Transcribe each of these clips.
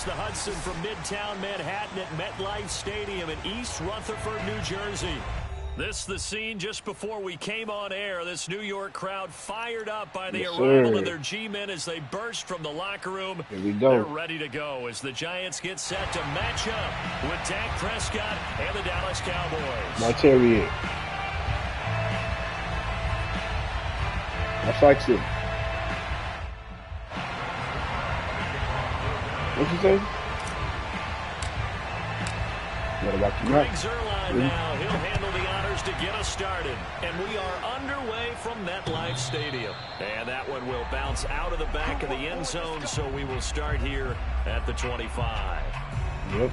across the Hudson from Midtown Manhattan at MetLife Stadium in East Rutherford, New Jersey. This is the scene just before we came on air. This New York crowd fired up by the arrival of their G-men as they burst from the locker room. Here we go. They're ready to go as the Giants get set to match up with Dak Prescott and the Dallas Cowboys. My chariot. I like it. What you say? Greg Zuerlein now. He'll handle the honors to get us started. And we are underway from MetLife Stadium. And that one will bounce out of the back of the end zone, so we will start here at the 25. Yep.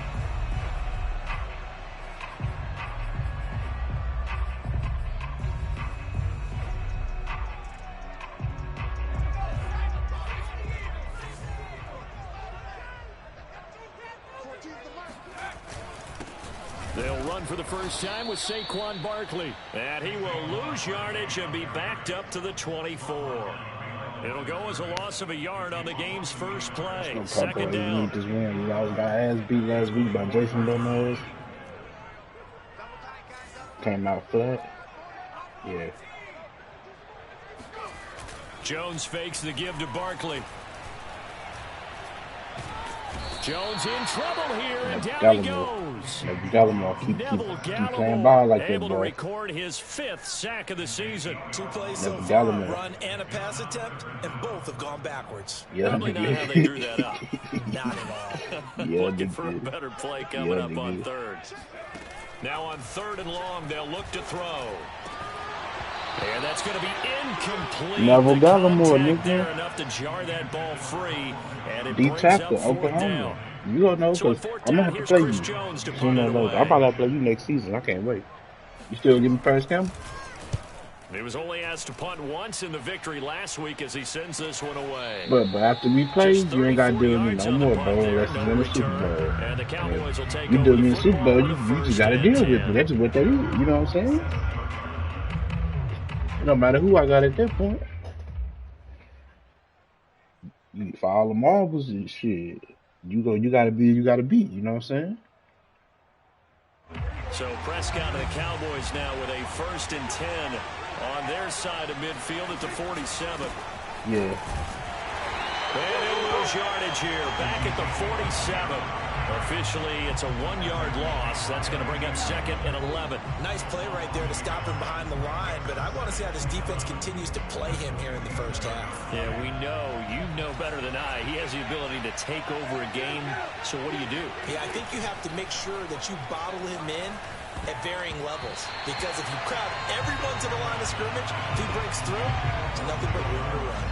They'll run for the first time with Saquon Barkley. And he will lose yardage and be backed up to the 24. It'll go as a loss of a yard on the game's first play. No Second down. We need this win. We always got ass beat last week by Jason Gomez. Came out flat. Yeah. Jones fakes the give to Barkley. Jones in trouble here, and down he goes. Keep playing ball like that, able to boy. record his 5th sack of the season. 2 plays so far, a run and a pass attempt, and both have gone backwards. Yeah, probably not how they drew that up. Not at all. Yeah, Looking for a better play coming up on third. Now on 3rd and long, they'll look to throw. And that's going to be incomplete. Never got him more, nigga. Enough to jar that ball free, and it D brings tackle, up 4th Oklahoma. down. You don't know because I'm gonna have to play you. Jones to Soon as I'm probably play you next season. I can't wait. You still give me first down? He was only asked to punt once in the victory last week as he sends this one away. But after we play, you ain't got to do me no more, bro. Unless you win the Super Bowl. And the Cowboys will take you do me in the the Super Bowl, you just got to deal with it. That's what they do. You know what I'm saying? No matter who I got at that point. For all the marbles and shit, you gotta be, you know what I'm saying? So Prescott and the Cowboys now with a 1st and 10 on their side of midfield at the 47. Yeah. And he'll lose yardage here, back at the 47. Officially, it's a 1-yard loss. That's going to bring up 2nd and 11. Nice play right there to stop him behind the line, but I want to see how this defense continues to play him here in the first half. Yeah, we know, you know better than I, he has the ability to take over a game. So what do you do? Yeah, I think you have to make sure that you bottle him in at varying levels, because if you crowd everyone to the line of scrimmage, if he breaks through, it's nothing but room to run.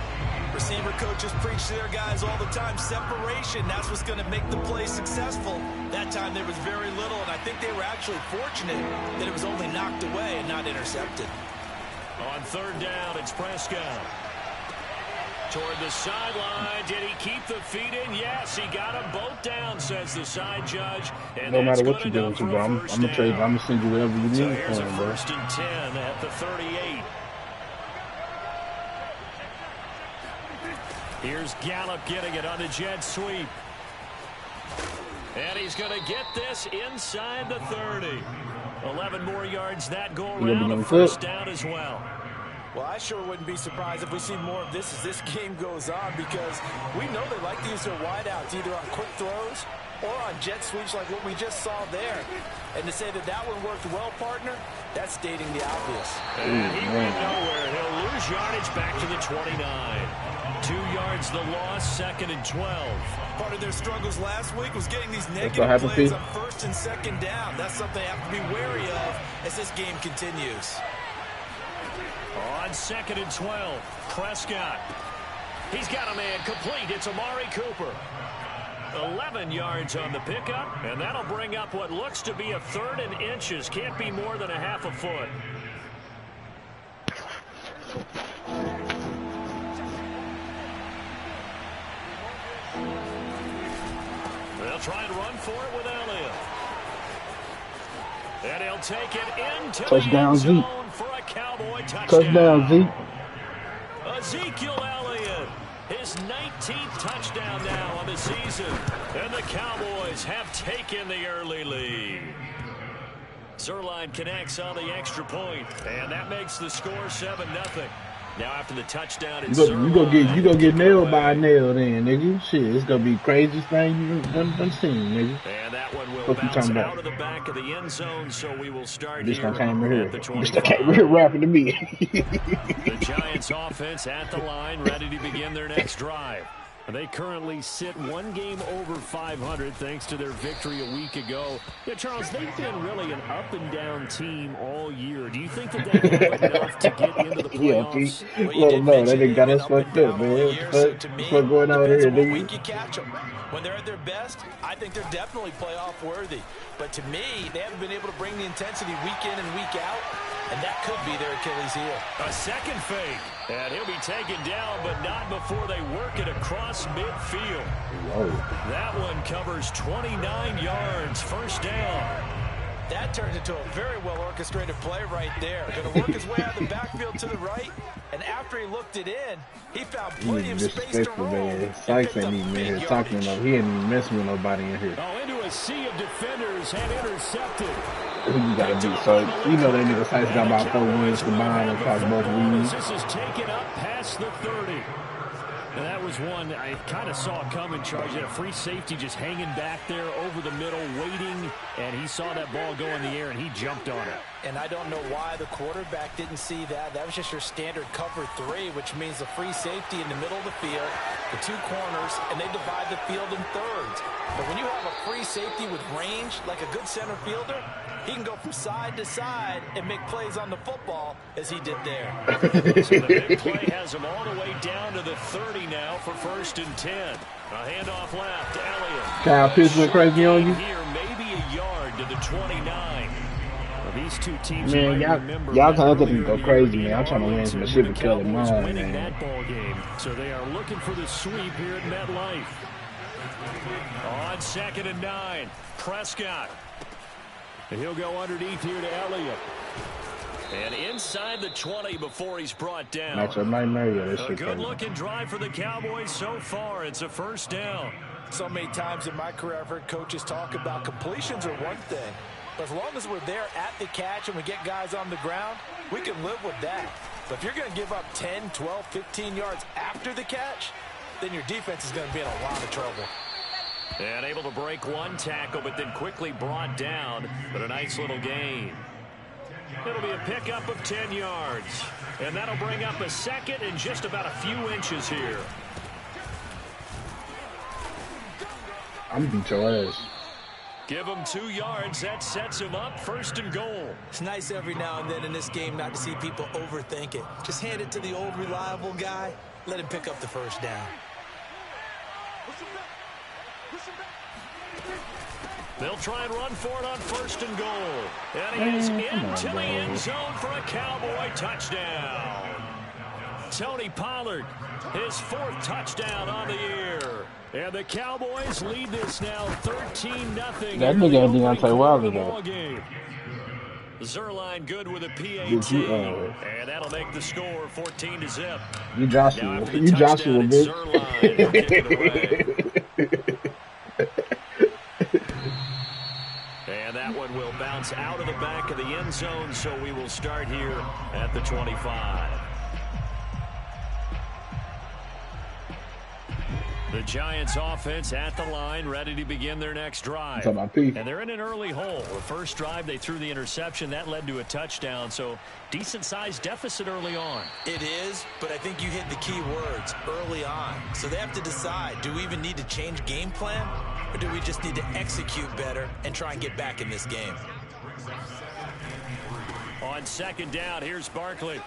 Receiver coaches preach to their guys all the time. Separation, that's what's going to make the play successful. That time there was very little, and I think they were actually fortunate that it was only knocked away and not intercepted. On 3rd down, it's Prescott. Toward the sideline. Did he keep the feet in? Yes, he got them both down, says the side judge. And no matter what you're doing, bro, I'm going to send you whatever you need. So here's a 1st and 10 at the 38. Here's Gallup getting it on the jet sweep. And he's going to get this inside the 30. 11 more yards that go around. A 1st down as well. Well, I sure wouldn't be surprised if we see more of this as this game goes on, because we know they like to use their wideouts either on quick throws or on jet sweeps like what we just saw there. And to say that that one worked well, partner, that's stating the obvious. And he went nowhere. He'll lose yardage back to the 29. 2 yards the loss, 2nd and 12. Part of their struggles last week was getting these negative plays on 1st and 2nd down. That's something they have to be wary of as this game continues. On 2nd and 12, Prescott. He's got a man complete. It's Amari Cooper. 11 yards on the pickup, and that'll bring up what looks to be a 3rd and inches. Can't be more than a half a foot. They'll try and run for it with Elliott. And he'll take it into touchdown, the end zone for a Cowboy touchdown. Touchdown, Zeke. Ezekiel Elliott, his 19th touchdown now on the season. And the Cowboys have taken the early lead. Zuerlein connects on the extra point, and that makes the score 7-0. Now after the touchdown, it's you go get nailed by a nail then, nigga. Shit, it's gonna be the craziest thing you've done seen, nigga. And that one will bounce out of the back of the end zone, so we will start this here at the 25. This came here rapping to me. The Giants offense at the line, ready to begin their next drive. They currently sit one game over 500 thanks to their victory a week ago. Yeah, Charles, they've been really an up-and-down team all year. Do you think that they have enough to get into the playoffs? Let them know. That nigga got us fucked up, man. What's going on here, nigga? Week you catch them. When they're at their best, I think they're definitely playoff worthy. But to me, they haven't been able to bring the intensity week in and week out, and that could be their Achilles heel. A second fake, and he'll be taken down, but not before they work it across midfield. Whoa. That one covers 29 yards, first down. That turns into a very well-orchestrated play right there. Going to work his way out of the backfield to the right, and after he looked it in, he found plenty of space to roll. Man. Sykes ain't even in here talking to him. He ain't even messing with nobody in here. Oh, into a sea of defenders and intercepted. You gotta be so. You know that nigga Sykes got about 4 wins combined across both leagues. This is taken up past the 30. And that was one I kind of saw coming, Charge. He had a free safety just hanging back there over the middle, waiting, and he saw that ball go in the air, and he jumped on it. And I don't know why the quarterback didn't see that. That was just your standard cover 3, which means the free safety in the middle of the field, the 2 corners, and they divide the field in thirds. But when you have a free safety with range, like a good center fielder, he can go from side to side and make plays on the football as he did there. So the big play has him all the way down to the 30 now for 1st and 10. A handoff left, Elliott. Kyle Pitts went crazy on you. Here, maybe a yard to the 29. These two teams, man, y'all trying to go crazy, man. I'm trying to win some shit with Kelly Mine, man. That ball game, so they are looking for the sweep here at MetLife. On 2nd and 9, Prescott. And he'll go underneath here to Elliott. And inside the 20 before he's brought down. That's a nightmare. A good-looking drive for the Cowboys so far. It's a first down. So many times in my career I've heard coaches talk about completions are one thing. But as long as we're there at the catch and we get guys on the ground, we can live with that. But if you're going to give up 10, 12, 15 yards after the catch, then your defense is going to be in a lot of trouble. And able to break one tackle, but then quickly brought down. But a nice little gain. It'll be a pickup of 10 yards. And that'll bring up a second and just about a few inches here. I'm beat your ass. Give him 2 yards. That sets him up 1st and goal. It's nice every now and then in this game not to see people overthink it. Just hand it to the old reliable guy. Let him pick up the first down. They'll try and run for it on 1st and goal. And he is into the end zone for a Cowboy touchdown. Tony Pollard, his 4th touchdown on the year. And the Cowboys lead this now 13-0. That nigga Deontay Wilder, though. Zuerlein good with a PAT. And that'll make the score 14-0. You Joshua. You Joshua, bitch. And that one will bounce out of the back of the end zone, so we will start here at the 25. The Giants offense at the line, ready to begin their next drive. And they're in an early hole. The first drive, they threw the interception. That led to a touchdown, so decent-sized deficit early on. It is, but I think you hit the key words, early on. So they have to decide, do we even need to change game plan, or do we just need to execute better and try and get back in this game? On 2nd down, here's Barkley.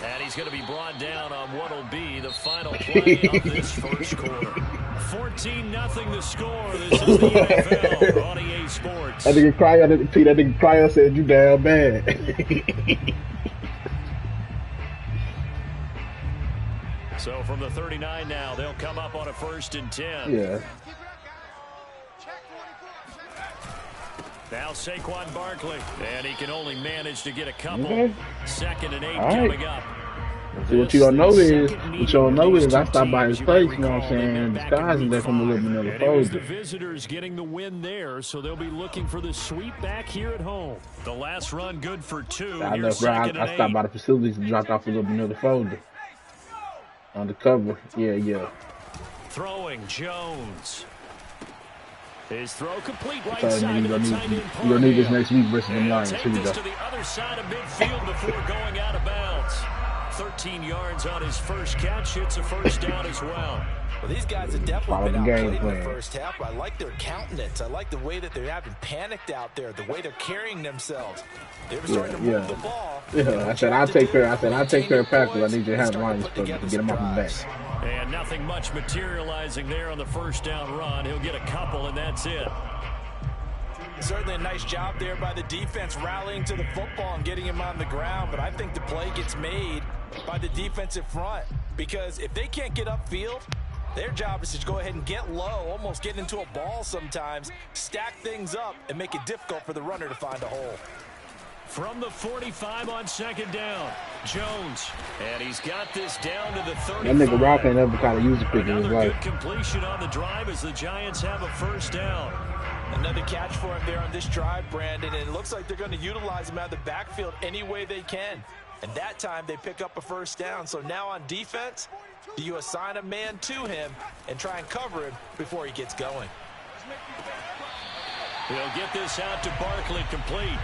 And he's going to be brought down on what will be the final play of this first quarter. 14-0 the score. This is the NFL on EA Sports. That nigga Cryo said you damn bad. So from the 39 now, they'll come up on a 1st and 10. Yeah. Now Saquon Barkley, and he can only manage to get a couple. 2nd and 8 coming up. See, what you don't know is, I stopped by his place, you know what I'm saying, disguising there from a little Manila And it was the Folder. visitors getting the win there, so they'll be looking for the sweep back here at home. The last run good for 2. I Here's left, bro. second and I stopped 8. by the facilities and dropped off a little Manila Folder. On the cover. Yeah. Throwing Jones. His throw complete right Sorry, side man, to the you're tight end. gonna need this next week versus the And Lions. take Here we this go. to the other side of midfield before going out of bounds. 13 yards on his first catch. It's a first down as well. Well, these guys have definitely Follow been the game outplayed in the plan. first half. I like their countenance. I like the way that they're having panicked out there, the way they're carrying themselves. They're starting to move the ball. Yeah, I said I'll take care of Packers. I need you to have Lions to get them off the back. And nothing much materializing there on the first down run. He'll get a couple, and that's it. Certainly a nice job there by the defense rallying to the football and getting him on the ground, but I think the play gets made by the defensive front because if they can't get upfield, their job is to go ahead and get low, almost get into a ball sometimes, stack things up, and make it difficult for the runner to find a hole. From the 45 on second down, Jones. And he's got this down to the 35. That nigga Rock ain't ever kind of used a pick in his Another life. good completion on the drive as the Giants have a first down. Another catch for him there on this drive, Brandon, and it looks like they're going to utilize him out of the backfield any way they can. And that time they pick up a first down. So now on defense, do you assign a man to him and try and cover him before he gets going? He'll get this out to Barkley complete.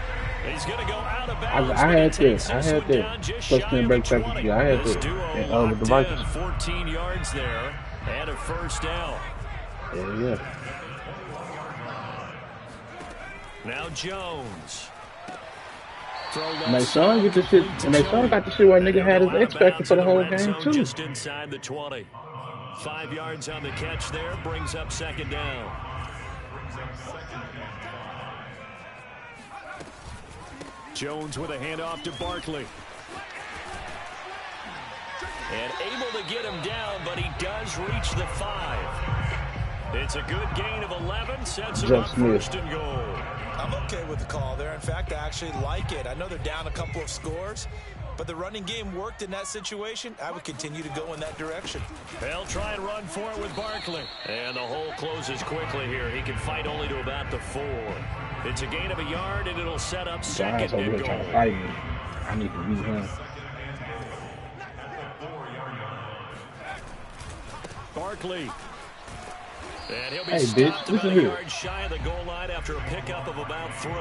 He's going to go out of bounds. I had this. Touchdown break package. I had this. And with the Vikings. 14 yards there and a first down. Yeah. Now Jones. And they son get the shit. And they son got the shit where nigga had his X Factor for the whole game too. Just inside the 20. 5 yards on the catch there brings up second down. Jones with a handoff to Barkley. And able to get him down, but he does reach the 5. It's a good gain of 11. Sets him up first and goal. I'm okay with the call there. In fact, I actually like it. I know they're down a couple of scores, but the running game worked in that situation. I would continue to go in that direction. They'll try and run for it with Barkley. And the hole closes quickly here. He can fight only to about the 4. It's a gain of a yard, and it'll set up second and goal. I need to beat him. Barkley. And he'll be hey, stopped bitch, about a yard shy of the goal line after a pickup of about 3.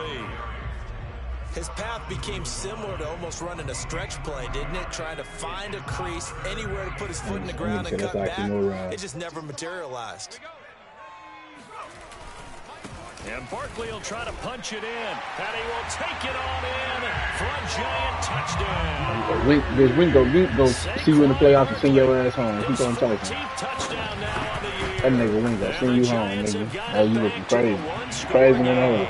His path became similar to almost running a stretch play, didn't it? Trying to find a crease, anywhere to put his foot in the ground and cut back. It just never materialized. And Barkley will try to punch it in. And he will take it on in for a giant touchdown. There's Wingo see you in the playoffs and send your ass home. Keep on talking. Touchdown now on the year. That nigga Wingo send you home, nigga. Oh, you looking crazy. Crazy than hell.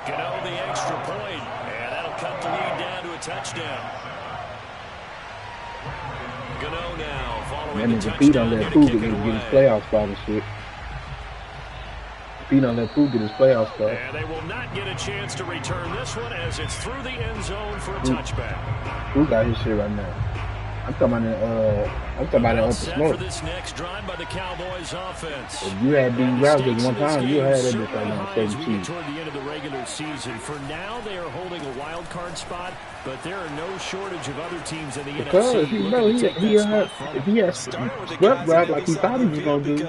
Gano the extra point. And that'll cut the lead down to a touchdown. Gano now following the touchdown. Pete on that Pooh get his playoff spot and shit. Pete on that Pooh get his playoff spot. And they will not get a chance to return this one as it's through the end zone for a touchback. Pooh got his shit right now. I'm talking about it up the smoke. For this next drive by the Cowboys offense. If you had these Raptors one time, you had that bitch right now. As we get toward the end of the regular season. For now, they are holding a wild card spot, but there are no shortage of other teams in the NFC. If he has swept rap like he thought he was gonna do,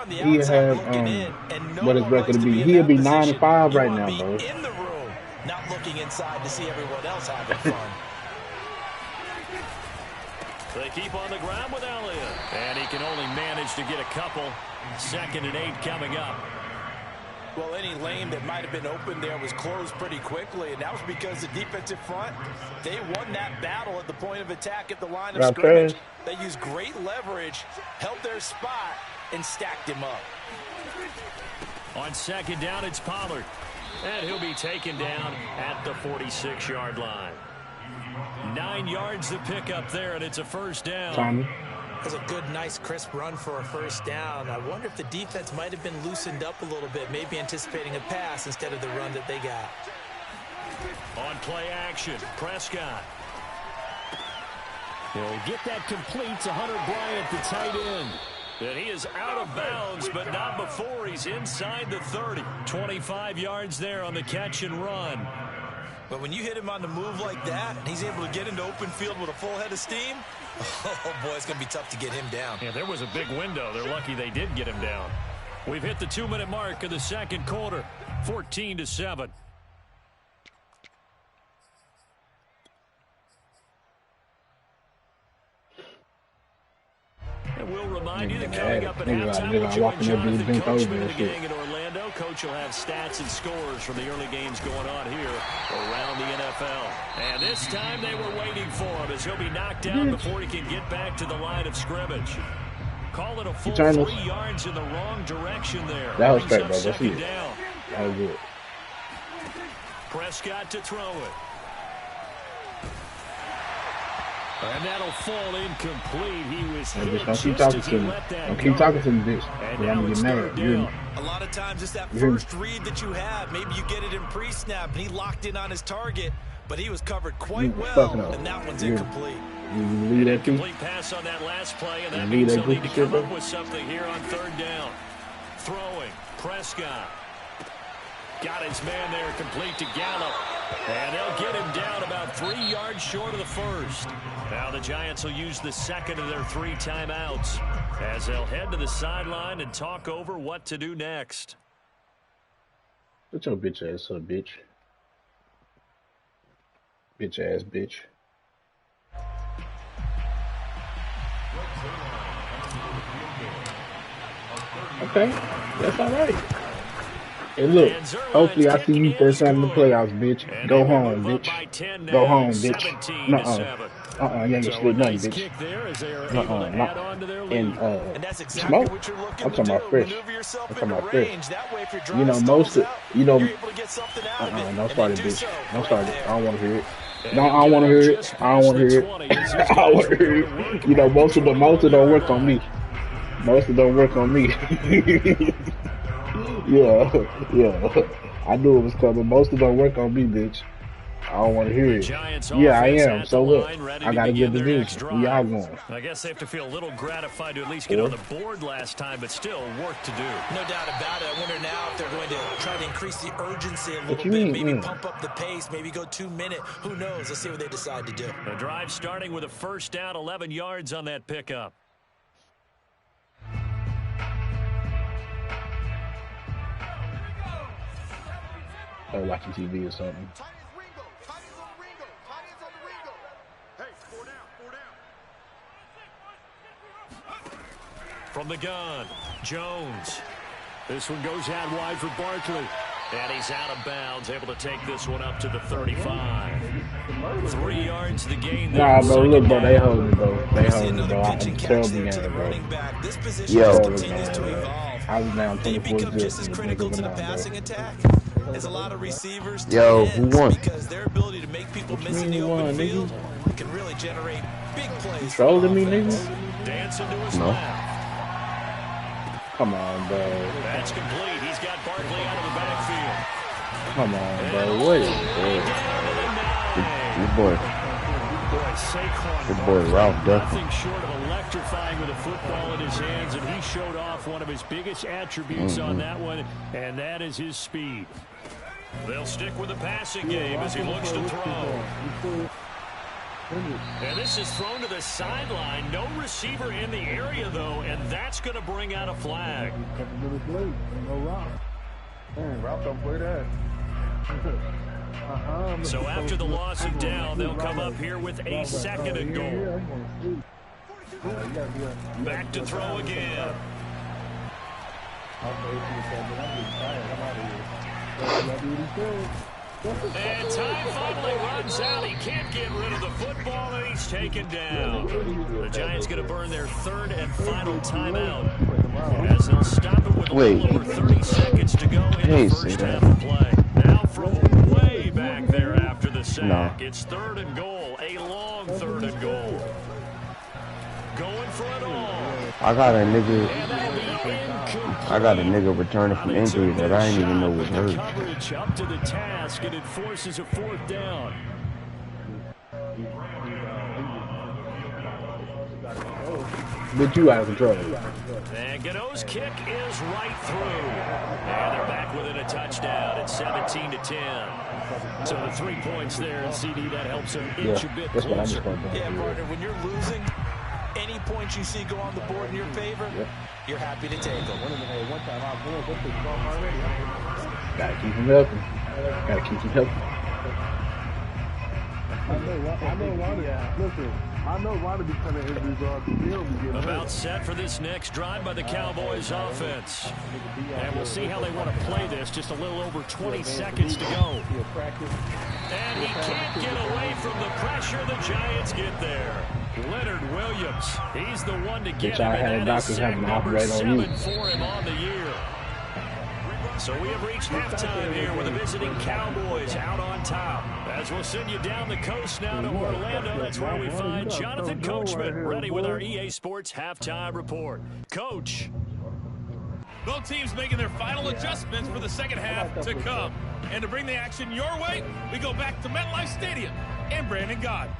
he'll have what his record would be. He'll be 9-5 right now, bro. In the room, not looking inside to see everyone else having fun. They keep on the ground with Elliott. And he can only manage to get a couple. 2nd and 8 coming up. Well, any lane that might have been open there was closed pretty quickly, and that was because the defensive front, they won that battle at the point of attack at the line of scrimmage. They used great leverage, held their spot, and stacked him up. On 2nd down, it's Pollard. And he'll be taken down at the 46-yard line. 9 yards to pick up there, and it's a first down. Tommy. That's a good, nice, crisp run for a first down. I wonder if the defense might have been loosened up a little bit, maybe anticipating a pass instead of the run that they got. On play action, Prescott. He'll get that complete to Hunter Bryant, the tight end. And he is out of bounds, but not before he's inside the 30. 25 yards there on the catch and run. But when you hit him on the move like that, and he's able to get into open field with a full head of steam, oh, boy, it's going to be tough to get him down. Yeah, there was a big window. They're lucky they did get him down. We've hit the 2-minute mark of the second quarter, 14-7. And we'll remind you that coming up at halftime, we'll join Jonathan Coachman and the gang in Orlando. Coach will have stats and scores from the early games going on here around the NFL. And this time they were waiting for him as he'll be knocked down before he can get back to the line of scrimmage. Call it a full 3 yards in the wrong direction there. That was straight, bro. Second down. That was good. Prescott to throw it. And that'll fall incomplete. He was hit don't keep talking to me. Don't keep talking to me, bitch. And now it's third down. A lot of times it's that first read that you have. Maybe you get it in pre-snap, and he locked in on his target, but he was covered quite well, and that one's incomplete. You lead that complete pass on that last play, and that means they'll need to come up with something here on third down. Throwing, Prescott. Got his man there, complete to Gallup. And they'll get him down about 3 yards short of the first. Now the Giants will use the second of their 3 timeouts as they'll head to the sideline and talk over what to do next. What's your bitch ass up, bitch? Bitch ass bitch. Okay, that's all right. Hey, look, hopefully I see you first time in the playoffs, bitch. Go home, bitch. Go home, bitch. You ain't gonna split nothing, bitch. And Smoke, I'm talking about fresh. I'm talking about fresh. You know, most of, you know, don't start it, bitch. Don't start it. I don't want to hear it. No, I don't want to hear it. I don't want to hear it. I don't want to hear it. You know, most of don't work on me. Most of don't work on me. Yeah. I knew it was coming. Most of them work on me, bitch. I don't want to hear it. Yeah, I am. So look, I got a good division. We all going. I guess they have to feel a little gratified to at least get on the board last time, but still work to do. No doubt about it. I wonder now if they're going to try to increase the urgency a little bit. Maybe pump up the pace. Maybe go 2 minute. Who knows? Let's see what they decide to do. The drive starting with a first down, 11 yards on that pickup. Or watching TV or something. From the gun, Jones. This one goes out wide for Barkley. And he's out of bounds, able to take this one up to the 35. 3 yards to the gain there. Nah, bro, look, bro, they hold me, bro. They hold me, bro. I'm terrible at it, bro. Yo, I was down 24 just as critical to the passing attack. There's a lot of receivers. Yo, who won? Because their ability to make people miss in the open field can really generate big plays. You trolling me, nigga? Dancing to his left. Come on, bro. That's complete. He's got Barkley out of the backfield. Come on, bro. What is this? Good boy, Ralph Duffy. Nothing short of electrifying with a football in his hands, and he showed off one of his biggest attributes on that one, and that is his speed. They'll stick with the passing game as he looks to throw. And this is thrown to the sideline. No receiver in the area, though, and that's going to bring out a flag. Ralph don't play that. So after the loss of down, they'll come up here with a second and goal. Back to throw again. And time finally runs out. He can't get rid of the football, and he's taken down. The Giants going to burn their third and final timeout as they'll stop it with a little over 30 seconds to go in the first half of play. Now from way back there after the sack, it's third and goal, a long third and goal. Going for it all. I got a nigga returning from injury that I didn't even know was hurt. Coverage up to the task, and it forces a fourth down. But you out of control. And Gano's kick is right through. And they're back within a touchdown at 17-10. So the 3 points there, and CD, that helps them inch a bit closer. Yeah, partner, when you're losing, any points you see go on the board in your favor, you're happy to take them. Gotta keep him healthy. Gotta keep him healthy. I know why to be kind of injuries About set for this next drive by the Cowboys offense. And we'll see how they want to play this. Just a little over 20 seconds to go. And he can't get away from the pressure. The Giants get there. Leonard Williams, he's the one to get him. And that is sack number 7 for him on the year. So we have reached halftime here with the visiting Cowboys out on top. As we'll send you down the coast now to Orlando, that's where we find Jonathan Coachman ready with our EA Sports halftime report. Coach. Both teams making their final adjustments for the second half to come. And to bring the action your way, we go back to MetLife Stadium and Brandon Gaudin.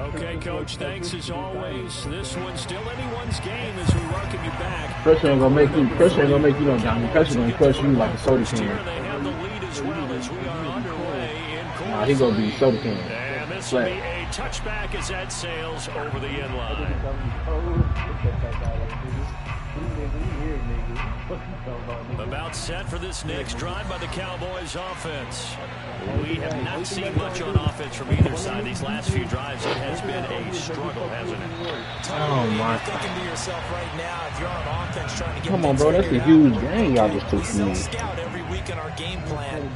Okay, Coach, thanks as always. This one's still anyone's game as we welcome you back. Pressure ain't gonna make you no Johnny. Pressure gonna crush you like a soda can. They have the lead as well as we are underway in quarter. Nah, he gonna be soda can. And this will be a touchback as that sails over the end line. About set for this next drive by the Cowboys offense. We have not seen much on offense from either side. These last few drives, it has been a struggle, hasn't it? Oh, my. You're thinking to yourself right now, if you're on offense trying to get Come on, bro. That's a huge game y'all just took from me. We scout every week in our game plan.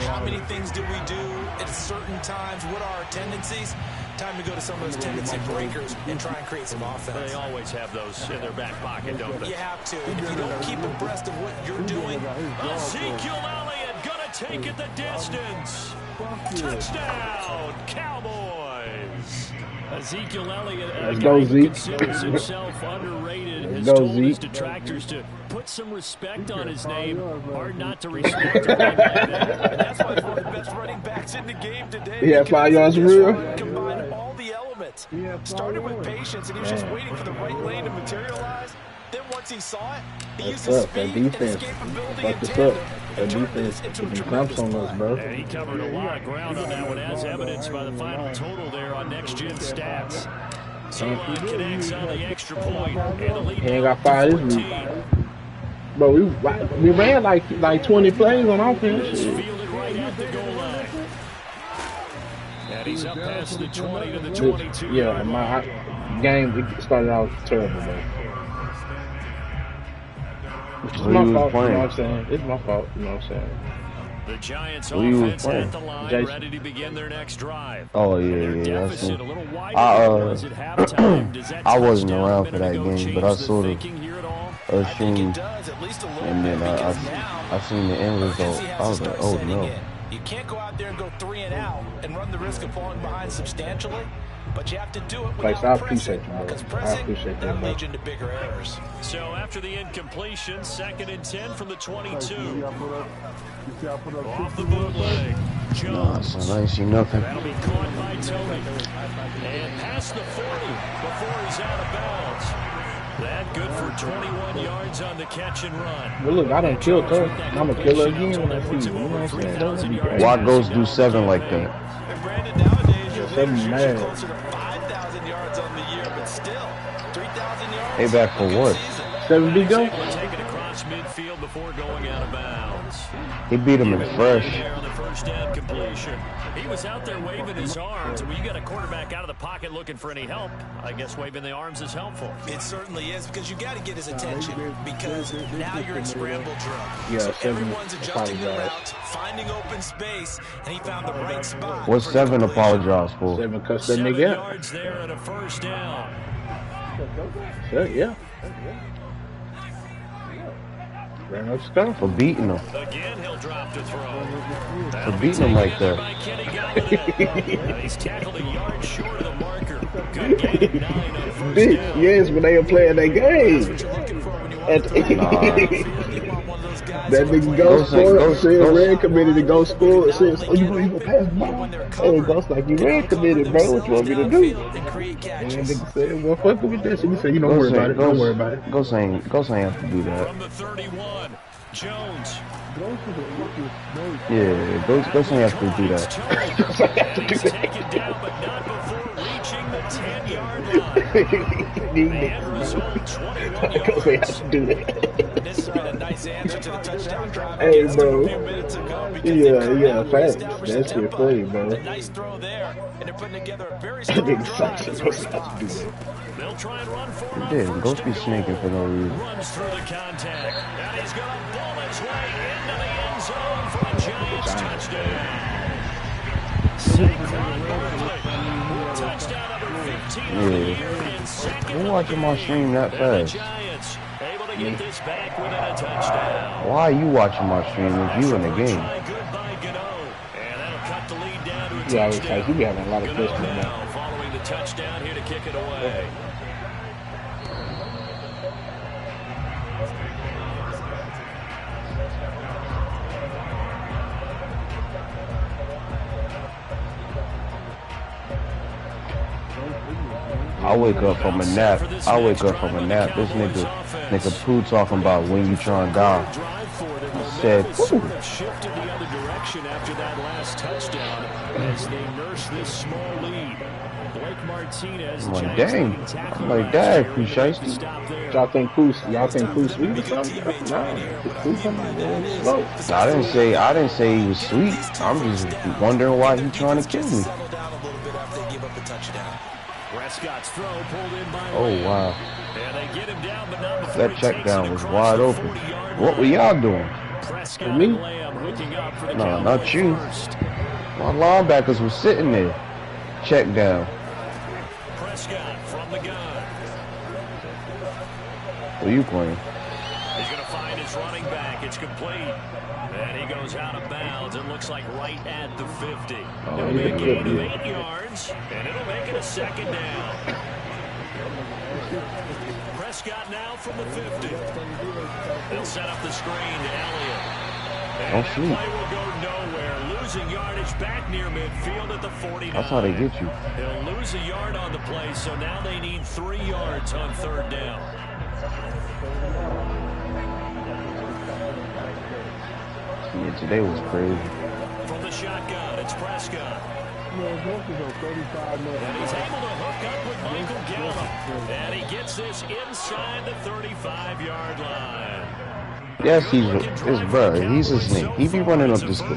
How many things do we do at certain times? What are our tendencies? Time to go to some of those tendency breakers and try and create some offense. They always have those in their back pocket, don't they? You have to. If you don't keep abreast of what you're doing. Ezekiel Elliott gonna take it the distance. Touchdown, Cowboys. Ezekiel Elliott, a guy who considers himself underrated, has told his detractors to put some respect on his name. Hard not to respect him. And that's why he's one of the best running backs in the game today. He had 5 yards real. Combine all the elements. Started with patience, and he was just waiting for the right lane to materialize. Then once he saw it, he used his speed and escapability and tandem. That defense put the clamps on us, bro. And he covered a lot of ground on that one, as evidenced by the final total there on Next Gen Stats. So connects on the extra point, and the lead. He ain't got 5 this week. Bro, we ran like 20 plays on offense. Fielded right at the goal line. And he's up past the 20 to the 22. Yeah, my game it started out terrible, though. It's my fault, you know what I'm saying? It's my fault, you know what I'm saying? The Giants offense at the line, ready to begin their next drive. Oh, yeah. I wasn't around for that game, but I sort of assumed, and then I seen the end result. I was like, oh, no. You can't go out there and go 3 and out and run the risk of falling behind substantially. But you have to do it without pressing, because pressing that leads into bigger errors. So after the incompletion, 2nd and 10 from the 22. Off the bootleg. Jones. I ain't seen nothing. That'll be caught by Tony. And past the 40 before he's out of bounds. That good for 21 yards on the catch and run. Well, look, I done killed her. I'm going to kill her again when I see you. You know what I'm saying? Why goes do 7 like that? And Brandon, nowadays, you're 7 mad. closer to 5,000 yards on the year, but still, 3,000 yards. Hey, back for what? 7 big go? Take it across midfield before going out of bounds. He beat him in fresh. On the first down completion. He was out there waving his arms. When you got a quarterback out of the pocket looking for any help, I guess waving the arms is helpful. It certainly is, because you got to get his attention, because now you're in scramble drill. Yeah, so everyone's adjusting the routes, finding open space, and he found the right spot. What's 7 apologize for? 7 cuts that 7 nigga out. yards there and a first down. Yeah. Ran up stuff. For beating him. Again, he'll drop to throw. For beating him like that. He's tackled a yard short of the marker. Good gain, 9 on first down. Yes, when they were playing that game. That's what you're looking for when you want to throw. You want one of those guys That nigga Ghost scored. Said Red committed to Ghost score. Says, oh, you gonna pass the ball? Hey, Ghost like, you Red committed, bro. What you want me to do? And that nigga said, well, fuck with that shit. He said, you don't worry about it. Don't worry about it. Ghost ain't have to do that. From the 31, Jones. Yeah, Ghost ain't have to do that. He's taken down, but not before reaching the 10-yard line. The end result, 21 Ghost ain't have to do that. This has been a nice answer to the touchdown drive. Hey, bro. Yeah, facts. That shit funny, bro. Nice throw there, and they're putting together a very strong drive. They'll try and run for it. Yeah, Ghost be sneaking for no reason. Runs through the contact, and he's going to ball his way into the end zone for a Giants touchdown. Saquon Barkley, touchdown number 15 of the year and second. Who watching my stream that fast? Giants able to get this back within a touchdown. Why are you watching my stream if you in the game? Yeah, you be having a lot of questions now. Following the touchdown here to kick it away. I wake up from a nap. This nigga Pooh talking about when you trying to die. I said, shifted the other direction after that last touchdown as they nurse this small lead. Blake Martinez. I'm like, dang. I'm like, dang, Pooh Shiesty. Y'all think Pooh's sweet or something? No. I didn't say he was sweet. I'm just wondering why he trying to kill me. Prescott's throw pulled in by oh, wow. And they get him down, but not before that check down was wide open. What were y'all doing? Prescott me? No, not you. My linebackers were sitting there. Check down. Prescott from the gun. Who you playing? He's going to find his running back. It's complete. And he goes out of bounds. It looks like right at the 50. It'll be a gain of 8 yards, and it'll make it a second down. Prescott now from the 50. They'll set up the screen to Elliott. And that play will go nowhere. Losing yardage back near midfield at the 49. That's how they get you. They'll lose a yard on the play, so now they need 3 yards on third down. Yeah, today was crazy. From the shotgun, it's Prescott. And he's able to hook up with Michael Gallup. And he gets this inside the 35-yard line. Yes, he's his brother. He's a snake. He be running up the school.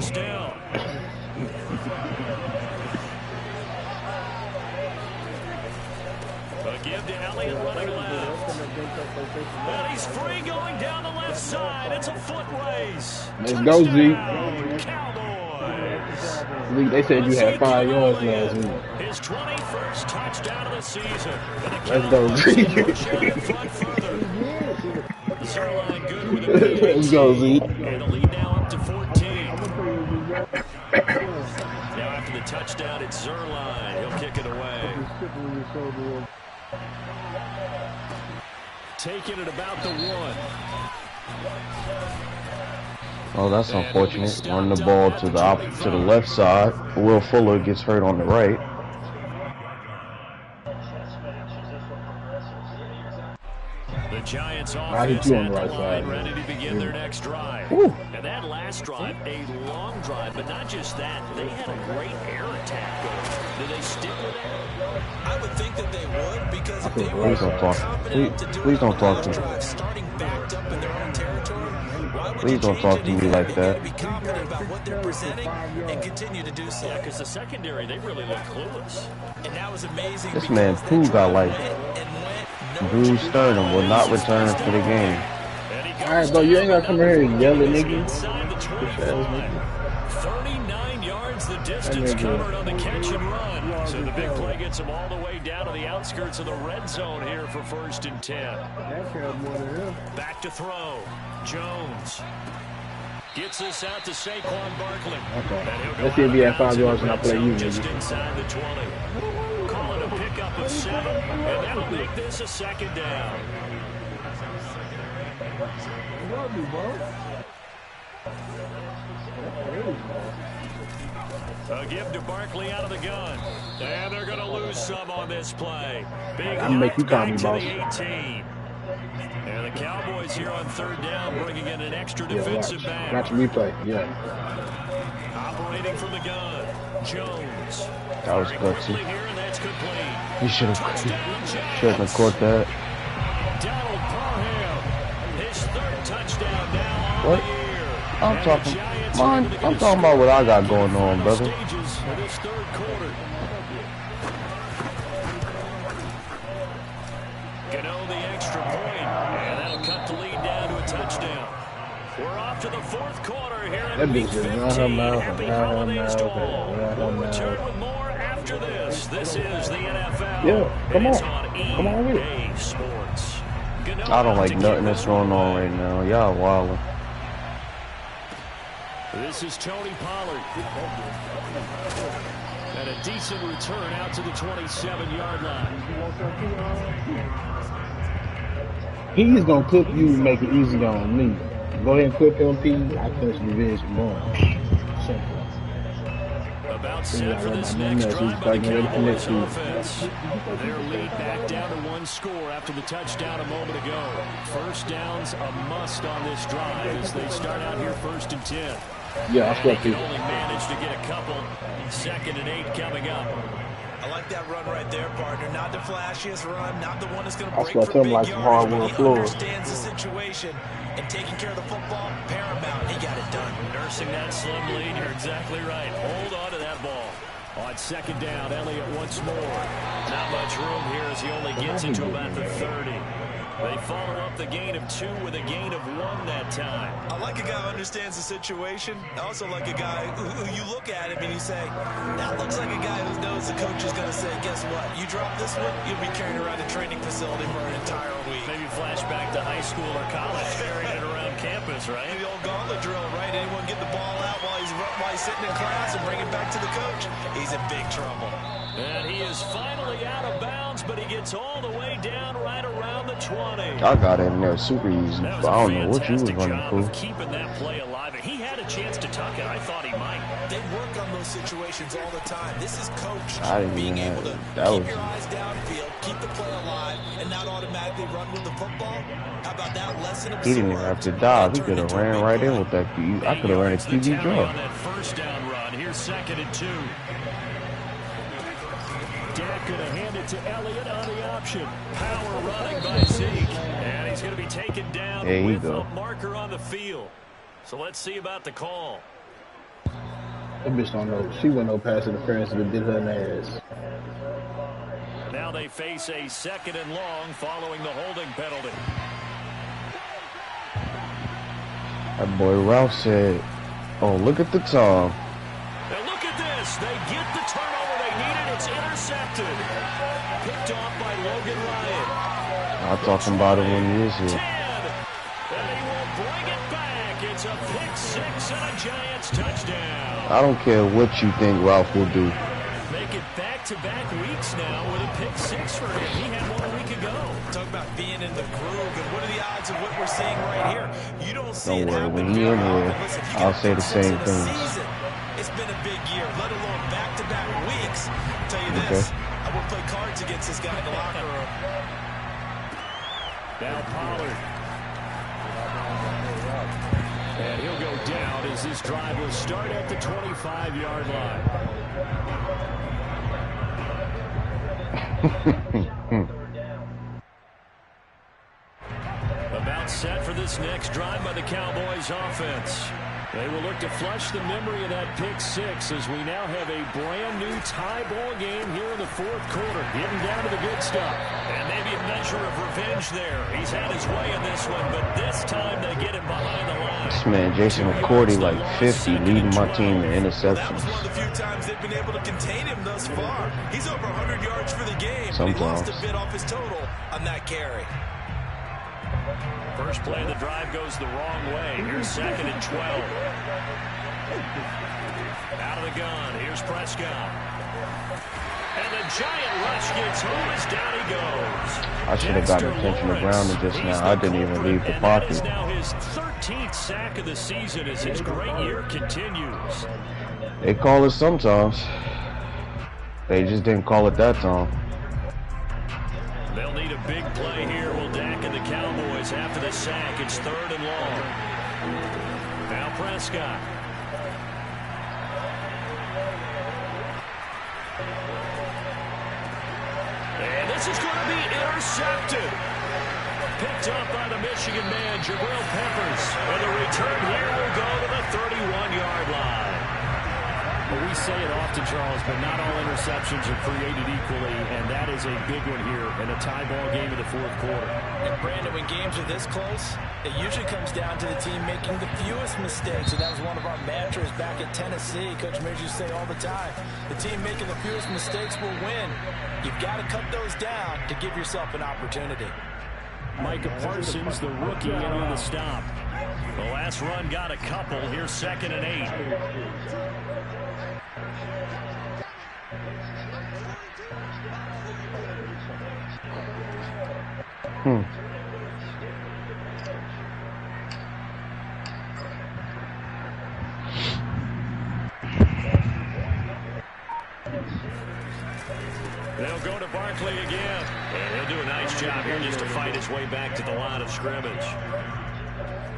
Give to Elliott running left. And he's free going down the left side. It's a foot race. Let's go, Zeke. Cowboys. Zeke, they said you had 5 yards last week. His 21st touchdown of the season. Let's go, Zeke. Zerline good with a Let's go, Zeke. And the lead now up to 14. Now after the touchdown, it's Zerline. He'll kick it away. Taking it about the 1. Oh, that's unfortunate. Run the ball to the left side. Will Fuller gets hurt on the right. The Giants offense at the line, ready to begin their next drive. Ooh. And that last drive, a long drive, but not just that. They had a great air attack going. Do they stick with it? I would think that they would, because if they Please don't talk. Please don't talk to me. starting backed up in their own territory, why would Please don't talk to me like that. Be confident about what they're presenting and continue to do so. Yeah, because the secondary, they really look clueless. And that was amazing. This man Pooh got like Bruce Sternum will not return for the game. Alright, bro, you ain't gotta come here and yell at nigga. 39 yards the distance covered on the catch and run. So the big play gets him all the way down to the outskirts of the red zone here for 1st and 10. Back to throw. Jones gets this out to Saquon Barkley. Let's see if he had 5 yards and I play you, just nigga. inside the 20. Calling a pickup of 7, and that'll make this a second down. A give to Barkley out of the gun. And they're going to lose some on this play. Big make you call me back boss. to the 18. And the Cowboys here on third down bringing in an extra defensive back. Watch replay, yeah. Operating from the gun, Jones. That was gutsy. Here, and that's complete. He shouldn't have caught that. Donald Parham, his third touchdown now on What? the year. I'm talking about what I got going on, brother. This third quarter. Gano the extra point, and that'll cut the lead down to a touchdown. We're off to the fourth quarter here in Week 15. Happy holidays to all. We'll return with more after this. This is the NFL. Yeah, come on. Come on with it. Sports. I don't like nothing that's going on right now. Y'all wildin'. This is Tony Pollard. And a decent return out to the 27-yard line. He's going to cook you and make it easy on me. Go ahead and clip him, P. I catch revenge from going. Simple. About set for this next drive by the Cowboys offense. Their lead back down to one score after the touchdown a moment ago. First down's a must on this drive as they start out here 1st and 10. Yeah, I swear they can only manage to get a couple. 2nd and 8 coming up. I like that run right there, partner. Not the flashiest run, not the one that's going to break for big like yards, but he understands the situation. And taking care of the football, paramount. He got it done. Nursing that slim lead, you're exactly right. Hold on to that ball. On 2nd down, Elliott once more. Not much room here as he only gets into about the 30. They follow up the gain of 2 with a gain of 1 that time. I like a guy who understands the situation. I also like a guy who you look at him and you say, that looks like a guy who knows the coach is going to say, guess what? You drop this one, you'll be carrying around a training facility for an entire week. Maybe flashback to high school or college, carrying it around campus, right? The old gauntlet drill, right? Anyone get the ball out while he's sitting in class and bring it back to the coach? He's in big trouble. And he is finally out of bounds, but he gets all the way down right around the 20. I got in there super easy. I don't know what you was running for. Keeping that play alive. He had a chance to tuck it. I thought he might. They work on those situations all the time. This is coach being able to keep your eyes downfield, keep the play alive, and not automatically run with the football. How about that lesson of He didn't even have to dive. He could have ran right in with that. I could have ran a QB draw. On that first down run. Here's 2nd and 2. Dak going to hand it to Elliott on the option. Power running by Zeke. And he's going to be taken down with a marker on the field. So let's see about the call. That bitch don't know. She went no pass interference but did her in the ass. Now they face a 2nd and long following the holding penalty. That boy Ralph said, oh, look at the time. Now look at this. They get the turnover they needed. It's intercepted. Picked off by Logan Ryan. I'll talk about it when he is here. 10. And he will bring it back. It's a pick 6 and a Giants touchdown. I don't care what you think Ralph will do. Make it back-to-back weeks now with a pick 6 for him. He had 1 week ago. Talk about being in the groove, and what are the odds of what we're seeing right here? You don't see Don't it worry, happen. when you're in here, I'll say the same thing. It's been a big year, let alone back-to-back weeks. I'll tell you this, I will play cards against this guy in the locker room. Now Pollard. And he'll go down as this drive will start at the 25-yard line. About set for this next drive by the Cowboys offense. They will look to flush the memory of that pick 6 as we now have a brand new tie ball game here in the 4th quarter. Getting down to the good stuff. And maybe a measure of revenge there. He's had his way in this one, but this time they get him behind the line. This man, Jason McCourty, like 50, leading my team in interceptions. That was one of the few times they've been able to contain him thus far. He's over 100 yards for the game. Sometimes. He lost a bit off his total on that carry. First play of the drive goes the wrong way. Here's 2nd and 12. Out of the gun. Here's Prescott. And the giant rush gets home as down he goes. I should have gotten attention to grounding just now. I didn't even leave the pocket. That is now his 13th sack of the season as his great year continues. They call it sometimes. They just didn't call it that time. They'll need a big play here. Will Dak and the Cowboys after the sack. It's 3rd and long. Now Prescott. And this is going to be intercepted. Picked up by the Michigan man, Jabril Peppers. And the return here will go to the 31-yard line. Well, we say it often, Charles, but not all interceptions are created equally, and that is a big one here in a tie ball game in the 4th quarter. And Brandon, when games are this close, it usually comes down to the team making the fewest mistakes, and that was one of our mantras back at Tennessee. Coach Mears used to say all the time, the team making the fewest mistakes will win. You've got to cut those down to give yourself an opportunity. Micah Parsons, the rookie, in on the stop. The last run got a couple. Here's 2nd and 8. They'll go to Barkley again. And he'll do a nice job here just to fight his way back to the line of scrimmage.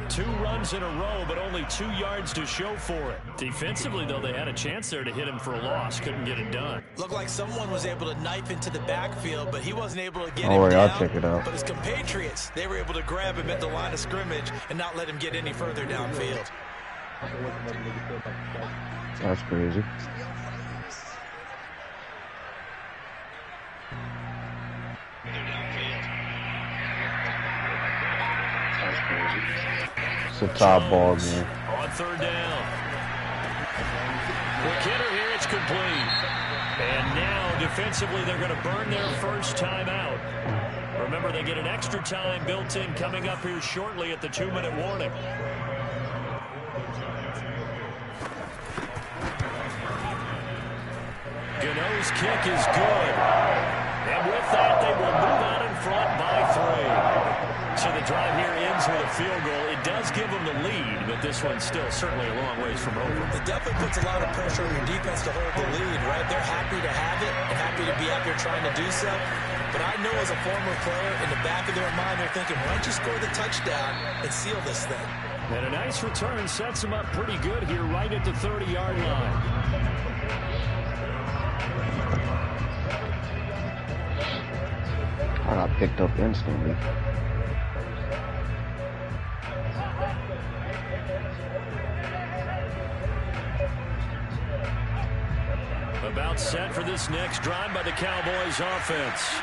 2 runs in a row, but only 2 yards to show for it. Defensively, though, they had a chance there to hit him for a loss. Couldn't get it done. Looked like someone was able to knife into the backfield, but he wasn't able to get him down. I'll check it out. But his compatriots, they were able to grab him at the line of scrimmage and not let him get any further downfield. That's crazy. It's a top ball game. On 3rd down. McKinnon here, it's complete. And now, defensively, they're going to burn their first time out. Remember, they get an extra time built in coming up here shortly at the 2-minute warning. Gano's kick is good. And with that, they will move out in front by 3. So the drive here ends with a field goal. It does give them the lead, but this one's still certainly a long ways from over. It definitely puts a lot of pressure on your defense to hold the lead, right? They're happy to have it and happy to be out there trying to do so. But I know as a former player, in the back of their mind, they're thinking, why don't you score the touchdown and seal this thing? And a nice return sets them up pretty good here right at the 30-yard line. I got picked up instantly. About set for this next drive by the Cowboys offense.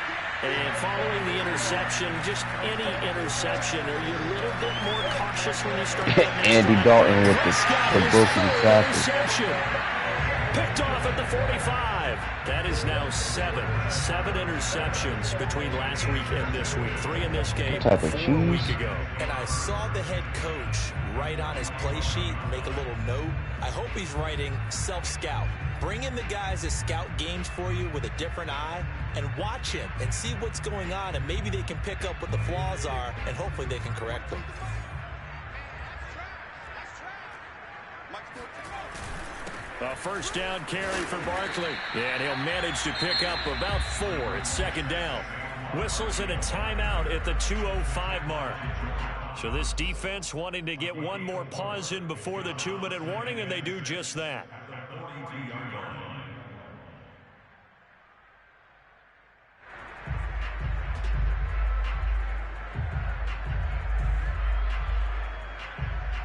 And following the interception, just any interception, are you a little bit more cautious when you start Andy Dalton with the broken tackle. Picked off at the 45. That is now 7 interceptions between last week and this week. 3 in this game, 4 a week ago. And I saw the head coach write on his play sheet, make a little note. I hope he's writing self-scout. Bring in the guys that scout games for you with a different eye and watch him and see what's going on, and maybe they can pick up what the flaws are, and hopefully they can correct them. A first down carry for Barkley. And he'll manage to pick up about 4. It's 2nd down. Whistles and a timeout at the 2:05 mark. So this defense wanting to get one more pause in before the 2-minute warning, and they do just that.